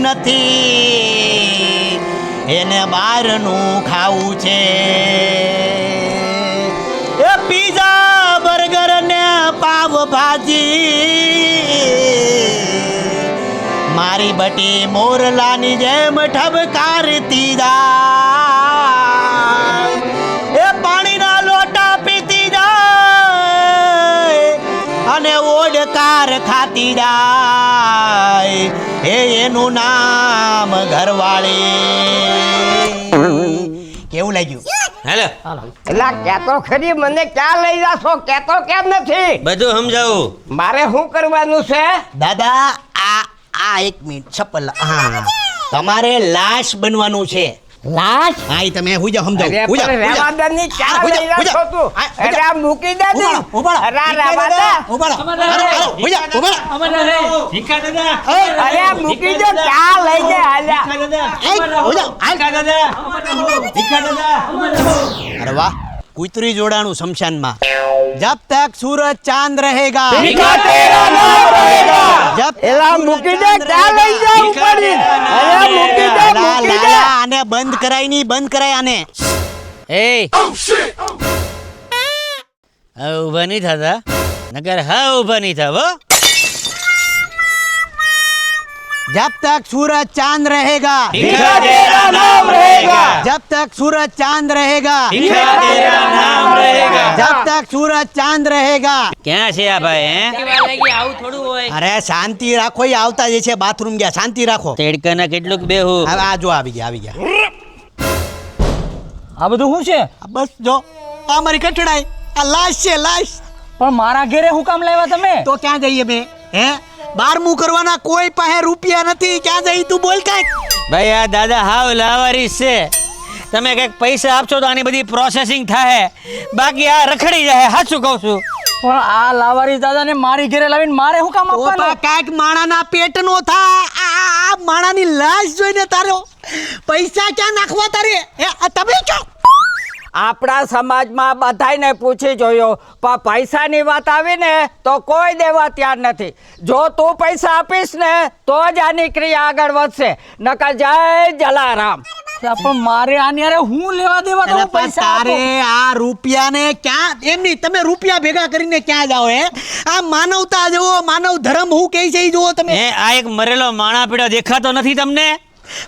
નથી, એને બહારનું ખાવું છે. એ પીઝા બર્ગર ને પાવ ભાજી મારી બટી મોરલાની જેમ ઠબકારતી જાય. એ પાણીના લોટા પીતી જાય અને ઓડકાર ખાતી જાય. એનું નામ ઘરવાળી. કેવું લાગ્યું? હેલો એલા કેતો ખરી, મને ક્યાં લઈ જાશો? કેતો કેમ નથી? બધું સમજાવું. મારે શું કરવાનું છે? દાદા આ એક મિનિટ ચપ્પલ. હા, તમારે લાશ બનવાનું છે. લાશ? હા, ઈ તમે હુઈ જાઓ, સમજાવું. અરે હુઈ જાઓ, પણ હુઈ જાઓ. રહેવા દે ની, ક્યાં હા, હુઈ લઈ જાઓ, જાશો તું? હા, હુઈ અરે જાઓ. આ મૂકી દે ની. ઉભારો. અરે આ રહેવા દે. ઉભારો. હુઈ જાઓ, ઉભારો. અરે આ મૂકી દો, ક્યાં લઈ જાય હાલ્યા? હુઈ જાઓ, હાલ. અરે વાહ, કૂતરી જોડાણું શમશાનમાં. જબ તક સૂરજ ચાંદ રહેગા જબ એલા મૂકી દે, ક્યાં લઈ જાય ઉપાડી? અરે મૂકી દે, મૂકી દે. આને બંધ કરાય ની, બંધ કરાય આને. એ હવે ઊભા નહીં થતા, નકર હા ઊભા નહીં થાવ. जब तक सूरज चांद रहेगा दिखा तेरा नाम रहेगा, जब तक सूरज चांद रहेगा दिखा तेरा नाम रहेगा. जब तक सूरज चांद रहेगा. ક્યાં છે આ ભાઈ? અરે શાંતિ રાખો, એ આવતા જે છે બાથરૂમ ગયા. શાંતિ રાખો. તેડકાના કેટલુંક બેહું. હવે આ જો આવી ગયા, આવી ગયા. આ બધું શું છે? આ બસ જો આ મારી કઠડાઈ, આ લાશ છે, લાશ. પણ મારા ઘરે હું કામ લાવ્યા તમે? તો ક્યાં જઈએ બે? હે, બારમું કરવાના કોઈ પાસે રૂપિયા નથી. ક્યાં જઈ તું બોલ કાંઈક. ભાઈ આ દાદા હાવ લાવારીસ છે. તમે કંઈક પૈસા આપશો તો આની બધી પ્રોસેસિંગ થાય, બાકી આ રખડી જાય. સાચું કહું છું. પણ આ લાવારી દાદાને મારી ઘરે લાવીને મારે શું કામ તો આપવાનું? કાંઈક માણાના પેટનો થાય. આ માણાની લાશ જોઈને તારો પૈસા ક્યાં નાખવા તારે? હે, આ તમે છો? આપણા સમાજમાં બધાયને પૂછી જોયો, પણ પૈસાની વાત આવી ને તો કોઈ દેવા તૈયાર નથી. જો તું પૈસા આપીશ ને તો જ આની ક્રિયા આગળ વધશે, નકર જય જલારામ. પણ મારે આની હારે હું લેવા દેવા તો અરે હું પણ પૈસા તારે આપું? આ રૂપિયાને ક્યાં એમ નહીં, તમે રૂપિયા ભેગા કરીને ક્યાં જાઓ? હે, આ માનવતા જુઓ, માનવ ધર્મ હું કહે છે એ જુઓ તમે. એ આ એક મરેલો માણા પીડો દેખાતો નથી તમને?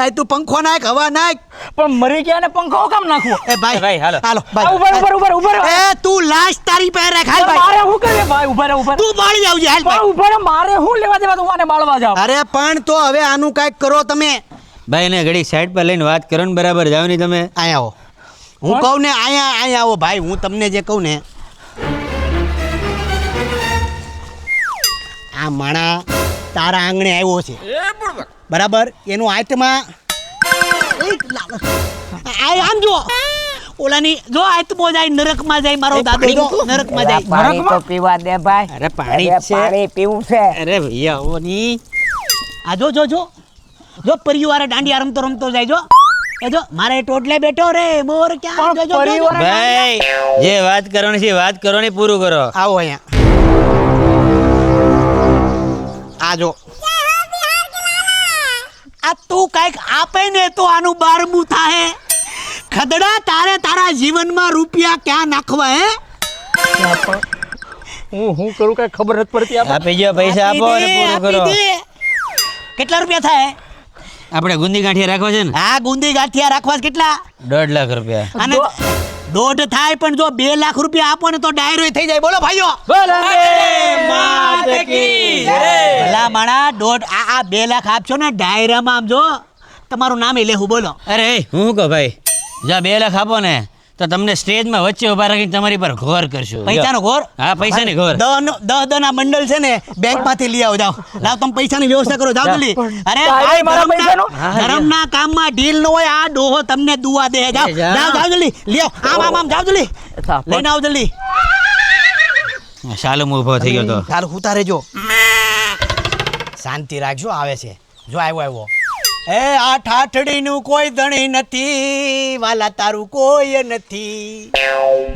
એ તું પંખો નાખ, હવા નાખ. પણ મરી ગયા ને પંખો હું કામ નાખવો? એ ભાઈ, ભાઈ, હાલો. હાલો આ ઉભા રહો, ઉભા રહો, ઉભા રહો. એ તું લાશ તારી પાસે રાખ. હાલ પણ ભાઈ, મારે શું કરે ભાઈ? ઉભા રહો, ઉભા રહો. તું બાળી આવજે. હાલ પણ ભાઈ. ઉભા રહો, મારે શું લેવા દેવા? તું આને બાળવા જાવ? અરે પણ તો હવે આનું કાંઈક કરો તમે. ભાઈ ને ઘડી સાઈડ પર લઈને વાત કરો ને, બરાબર જાવ નહીં તમે. અહીંયા આવો. હું કહું ને અહીંયા આવો ભાઈ. હું તમને જે કહું ને, આ માણા તારા આંગણે આવ્યો છે, બરાબર? એનું આત્મા આમ જો ઓલાની જો આત્મો જાય નરકમાં જાય. મારો દાદો જો નરકમાં જાય. પાણી તો પીવા દે ભાઈ. અરે પાણી અરે જ છે. પાણી પીવું છે. અરે ભૈયા ઓની આ જો જો જો જો પરિવારે દાંડિયા રમતો રમતો જાય. જો એ જો મારે ટોટલે બેઠો રે મોર ક્યાં? જો, જો, જો, જો. ભાઈ જે વાત કરવાની છે વાત કરવાની પૂરું કરો. આવો અહીંયા. આ જો આ તું કાંઈક આપે ને તો આનું બારમું થાય. ખદડા, તારે તારા જીવનમાં રૂપિયા ક્યાં નાખવા? હે, હું કરું કઈ ખબર નથી પડતી. આપી જો પૈસા આપો અને પૂરું કરો. આપી દે. કેટલા રૂપિયા થાય? આપણે ગુંદી ગાંઠિયા રાખવા છે ને, હા, ગુંદી ગાંઠિયા રાખવા છે. કેટલા? 1.5 લાખ રૂપિયા. અને દોઢ થાય પણ જો 2 લાખ રૂપિયા આપો ને તો ડાયરો થઈ જાય. બોલો ભાઈઓ. ભલા માણા આ 2 લાખ આપશો ને ડાયરામાં, આમ જો તમારું નામ લેવું. બોલો. અરે હું કહું ભાઈ, જો 2 લાખ આપો ને તો તમને સ્ટેજમાં વચ્ચે ઉભા રાખીને તમારી પર ઘોર કરશું. પૈસાનો ઘોર? હા, પૈસાની ઘોર. 10 ના બંડલ છે ને બેંકમાંથી લઈ આવો. જાઓ, લાવ તમે પૈસાની વ્યવસ્થા કરો. જાઓ જલ્દી. અરે ભાઈ, ધર્મના કામમાં ઢીલ ન હોય. આ ડોહો તમને દુઆ દે. જાઓ જાઓ જાઓ જલ્દી. લ્યો આમ જાઓ જલ્દી. લઈને આવો જલ્દી. શાલમ ઊભો થઈ ગયો તો. ચાલ ઉતારે જો. શાંતિ રાખજો. આવે છે જો. આવ્યો. એ આ ઠાઠડીનું કોઈ ધણી નથી, વાલા તારું કોઈ નથી.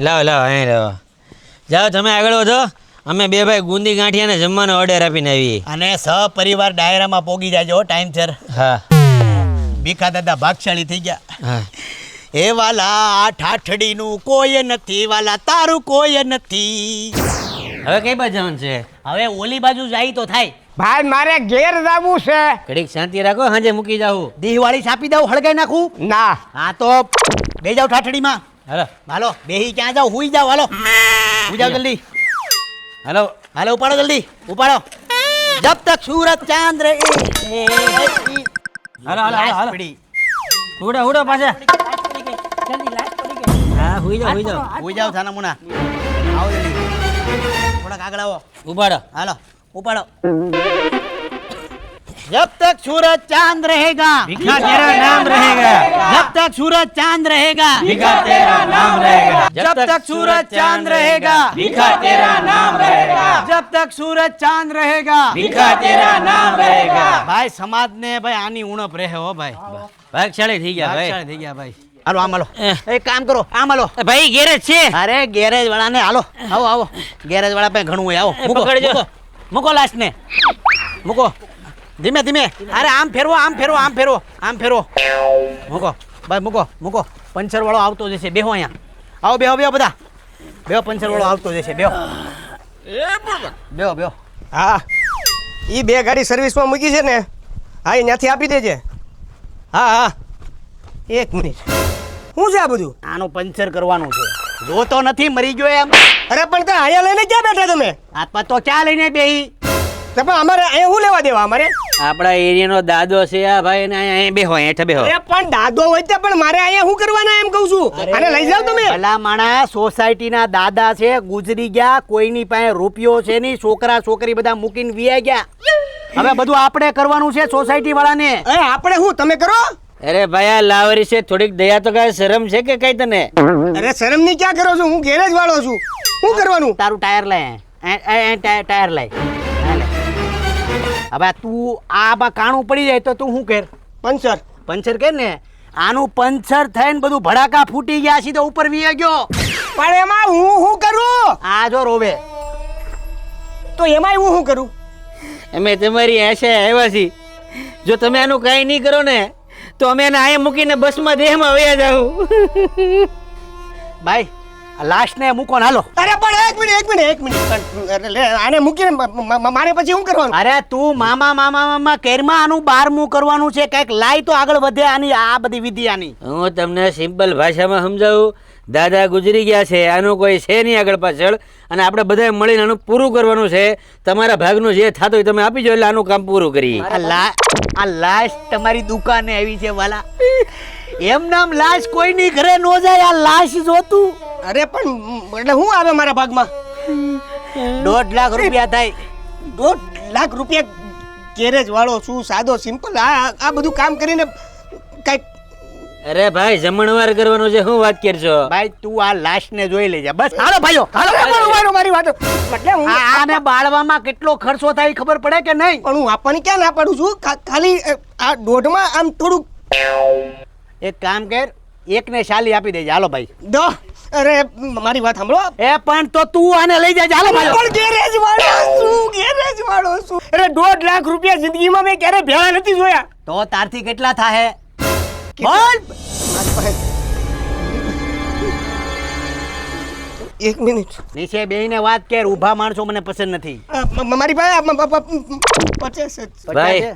લાવો અહીં લાવો. જાઓ તમે આગળ વધો. અમે બે ભાઈ ગુંદી ગાંઠિયાને જમવાનો ઓર્ડર આપીને આવી. અને સપરિવાર ડાયરામાં પોગી જાજો ટાઈમસર. હા ભીખા દાદા ભાગશાળી થઈ ગયા. હા એ વાલા આ ઠાઠડીનું કોઈ નથી વાલા તારું કોઈ નથી. હવે કઈ બાજુ જવાનું છે? હવે ઓલી બાજુ જાય તો થાય. ભાઈ મારે ઘેર જવું છે. ઘડીક શાંતિ રાખો, સાંજે મૂકી જાઉં. દિવાળી છાપી દઉં, હળગાઈ નાખું. ના હા તો બે જાવ ઠાઠડીમાં. હાલો હાલો બેહી ક્યાં જાવ? હુઈ જાવ. હાલો હુઈ જાવ જલ્દી. હાલો હાલો ઉપાડો જલ્દી ઉપાડો. જબ તક સૂરજ ચાંદ રહે. હાલો હાલો હાલો ઉડો ઉડો પાછા. હા હુઈ જાઓ હુઈ જાઓ. હુઈ જાવ થાના મુના. આવો જલ્દી. થોડાક આગળ આવો. ઉપાડો. હાલો ઉપાડો. जब तक सूरज चांद रहेगा ભીખા તેરા નામ रहेगा. जब तक सूरज चांद रहेगा ભીખા તેરા નામ रहेगा. जब तक सूरज चांद रहेगा ભીખા તેરા નામ रहेगा. जब तक सूरज चांद रहेगा ભીખા તેરા નામ रहेगा. ભાઈ સમાજ ને ભાઈ આની ઉણપ રહે હો ભાઈ. ભાગશાળી થઈ ગયા ભાઈ. ભાગશાળી થઈ ગયા ભાઈ. હાલો આમ હાલો. Eh. એક કામ કરો આમ હાલો. ભાઈ ગેરેજ છે. અરે ગેરેજ વાળા ને હાલો. આવો આવો ગેરેજ વાળા પાસે ઘણું હોય. આવો એ મૂકો, પકડજો. મૂકો. મૂકો લાસ્ટ ને મૂકો. ધીમે ધીમે. અરે આમ ફેરવો આમ ફેરવો આમ ફેરવો આમ ફેરવો. મૂકો ભાઈ મૂકો મૂકો. પંચર વાળો આવતો જશે. બેહો અહીંયા. આવો બેહો બેહો બધા. બેહો પંચર વાળો આવતો જશે. બેહો બેહો બેહો. હા એ બે ગાડી સર્વિસમાં મૂકી છે ને, હા એ ત્યાંથી આપી દેજે. હા હા એક મિનિટ. શું છે આ બધું? આનું પંચર કરવાનું છે. જોતો નથી મરી ગયો એમ. અરે પણ ત્યાં અહીંયા લઈને ક્યાં બેઠા તમે? હાથમાં તો ક્યાં લઈને બેહી? તો પણ અમારે અહીંયા શું લેવા દેવા અમારે? આપણા એરિયાનો દાદો છે આ ભાઈ, ને અહીંયા બેહો, હેઠે બેહો. અરે પણ દાદો હોય તો પણ મારે અહીંયા શું કરવાના એમ કહું છું. આને લઈ જાવ તમે. ભલા માણા સોસાયટીના દાદા છે, ગુજરી ગયા. કોઈની પાસે રૂપિયો છે નહીં. છોકરા છોકરી બધા મૂકીને વિયા ગયા. હવે બધું આપણે કરવાનું છે સોસાયટી વાળાને. અરે આપણે શું તમે કરો? અરે ભાઈ આ લાવરી છે, થોડીક દયા તો કાંઈ શરમ છે કે કઈ તને? અરે શરમ ની ક્યાં કરો છો? હું ગેરેજ વાળો છું. શું કરવાનું? તારું ટાયર લાય. ટાયર લાય. હવે તું આમાં કાણું પડી જાય તો તું શું કર? પંચર. પંચર કર ને. આનું પંચર થઈને બધું ભડાકા ફૂટી ગયા. સીધો ઉપર વી ગયો. પણ એમાં હું શું કરું? આ જો રોવે. તો એમાં હું શું કરું? અમે તમારી આશા આવ્યા છીએ. જો તમે આનું કાંઈ નહીં કરો ને તો અમે એને અહીંયા મૂકીને બસમાં દેહમાં વયા જાઉં. ભાઈ લાસ્ટ ને મૂકો ને હાલો. અરે પણ એક મિનિટ પણ અરે લે, આને મૂકીને મારે પછી શું કરવાનું? અરે તું મામા મામા મામા કેરમાં આનું 12મું કરવાનું છે. કઈક લાય તો આગળ વધે આની આ બધી વિધિ આની. હું તમને સિમ્પલ ભાષામાં સમજાવું. દાદા ગુજરી ગયા છે, આનું કોઈ છે નહીં આગળ પાછળ, અને આપણે બધાએ મળીને આનું પૂરું કરવાનું છે. તમારા ભાગનું જે થતું હોય તમે આપી જો, એટલે આનું કામ પૂરું કરીએ. આ લાશ તમારી દુકાને આવી છે વાલા. એમ નામ લાશ કોઈની ઘરે નો જાય. આ લાશ જોતું. અરે પણ એટલે શું આવે મારા ભાગમાં? 1.5 લાખ રૂપિયા થાય. 1.5 લાખ રૂપિયા? ગેરેજ વાળો છું, સાદો સિમ્પલ. આ બધું કામ કરીને કઈક. અરે ભાઈ જમણવાર કરવાનું છે, શું વાત કરશો? ભાઈ તું આ લાશ ને જોઈ લેજે બસ. હાલો ભાઈઓ હાલો. મારી વાત એટલે હું આને બાળવામાં કેટલો ખર્ચો થાય ખબર પડે કે નહીં? પણ હું આપવાની ક્યાં ના પાડું છું. ખાલી આ દોઢમાં આમ થોડુંક. એક કામ કર, એકને શાલી આપી દેજે. હાલો ભાઈ. દો. અરે મારી વાત સાંભળો. એ પણ તો તું આને લઈ જાય. હાલો ભાઈઓ. પણ ગેરેજ વાળો છું, ગેરેજ વાળો છું. અરે 1.5 લાખ રૂપિયા જિંદગીમાં મેં ક્યારે ભેળા નથી જોયા. તો તારથી કેટલા થાય? બોલ. એક મિનિટ. નીચે બેહીને વાત કર. ઊભા માણસો મને પસંદ નથી. મારી પાસે 50 જ. ભાઈ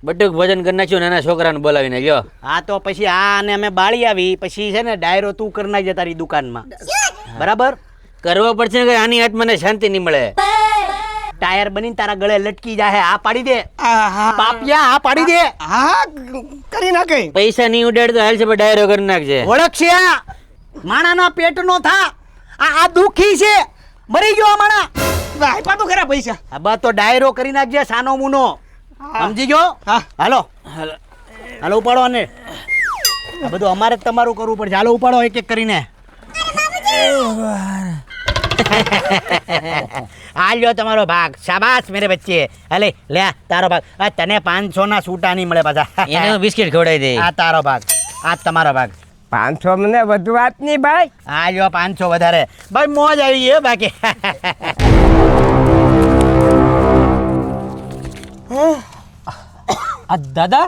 બટુક ભોજન કરી નાખ્યું, નાના છોકરાને બોલાવીને લ્યો. હા તો પછી આને અમે બાળી આવી પછી છે ને ડાયરો તું કરી નાખજે તારી દુકાનમાં. બરાબર કરવો પડશે કે આની હાથ મને શાંતિ નહીં મળે. ટાયર બનીને તારા ગળે લટકી જાય. આ પાડી દે હા પાપિયા. આ પાડી દે. હા કરી નાખે. પૈસા નહીં ઉડાડ તો હાલ છે, પણ ડાયરો કરી નાખજે. ઓળખશે આ માણાના પેટનો થા. આ દુખી છે. મરી ગયો આ માણા. આપ્યા તો ખરા પૈસા. આ બસ તો ડાયરો કરી નાખજે સાનો મુનો. સમજી ગયો? હા. હાલો હાલો ઉપાડો. અને આ બધું અમારે જ તમારું કરવું પડશે. હાલો ઉપાડો એક એક કરીને. આ લ્યો તમારો ભાગ. શાબાશ મેરે બચ્ચે. અલે લે તારો ભાગ. આ તને 500 ના છૂટા નહીં મળે પાછા. એને બિસ્કિટ ખવડાવી દે. આ તારો ભાગ. આ તમારો ભાગ. 500 મને વધુ વાત નહીં ભાઈ. આ જો 500 વધારે ભાઈ મોજ આવી ગઈ હો બાકી આ દાદા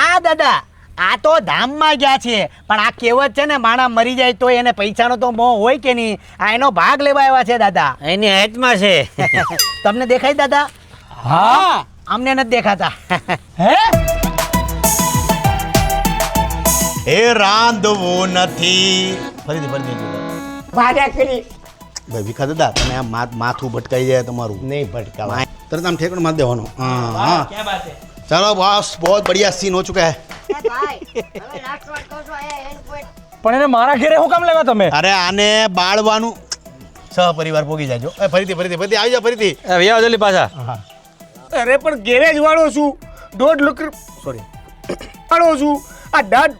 આ દાદા આ તો ધામમાં ગયા છે પણ આ કહેવત છે ને માણા મરી જાય તો એને પૈસાનો તો મોહ હોય કે નહીં આ એનો ભાગ લેવા આવ્યા છે દાદા એની હાથમાં છે તમને દેખાય દાદા હા અમને નથી દેખાતા હે એ રાંધવું નથી ફરીથી વારે કરી ભાઈ ભીખા દાદા તમે આ માથું ભટકાઈ જાય તમારું નહીં ભટકાવા. તરત આમ ઠેકણ માર દેવાનો હા હા ચલો બસ બહુ બઢિયા સીન હો ચુકા હે પણ એને મારા ઘરે હું કામ લેવા તમે અરે આને બાળવાનું સહપરિવાર પોગી જાજો એ ફરીથી આવી જા ફરીથી વ્યાવ જલ્દી પાછા અરે પણ ગેરેજ વાળો છું 1.5 લાખ સોરી વાળો છું આ દાદ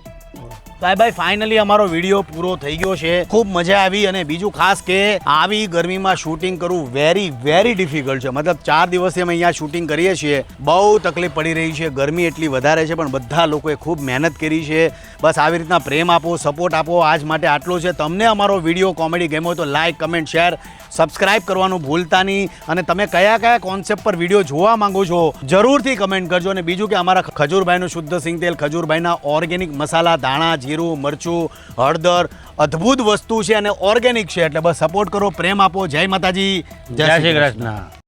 ભાઈ ફાઇનલી અમારો વિડીયો પૂરો થઈ ગયો છે ખૂબ મજા આવી અને બીજું ખાસ કે આવી ગરમીમાં શૂટિંગ કરવું વેરી વેરી ડિફિકલ્ટ છે મતલબ 4 દિવસથી અમે અહીંયા શૂટિંગ કરીએ છીએ બહુ તકલીફ પડી રહી છે ગરમી એટલી વધારે છે પણ બધા લોકોએ ખૂબ મહેનત કરી છે બસ આવી રીતના પ્રેમ આપો સપોર્ટ આપો આજ માટે આટલો છે તમને અમારો વિડીયો કોમેડી ગમ્યો હોય તો લાઇક કમેન્ટ શેર સબસ્ક્રાઇબ કરવાનું ભૂલતા નહીં અને તમે કયા કયા કોન્સેપ્ટ પર વિડીયો જોવા માંગો છો જરૂરથી કમેન્ટ કરજો અને બીજું કે અમારા ખજૂરભાઈનું શુદ્ધ સિંગ તેલ ખજૂરભાઈના ઓર્ગેનિક મસાલા ધાણા જીરું મરચું હળદર અદ્ભુત વસ્તુ છે અને ઓર્ગેનિક છે એટલે બસ સપોર્ટ કરો પ્રેમ આપો જય માતાજી જય શ્રી કૃષ્ણ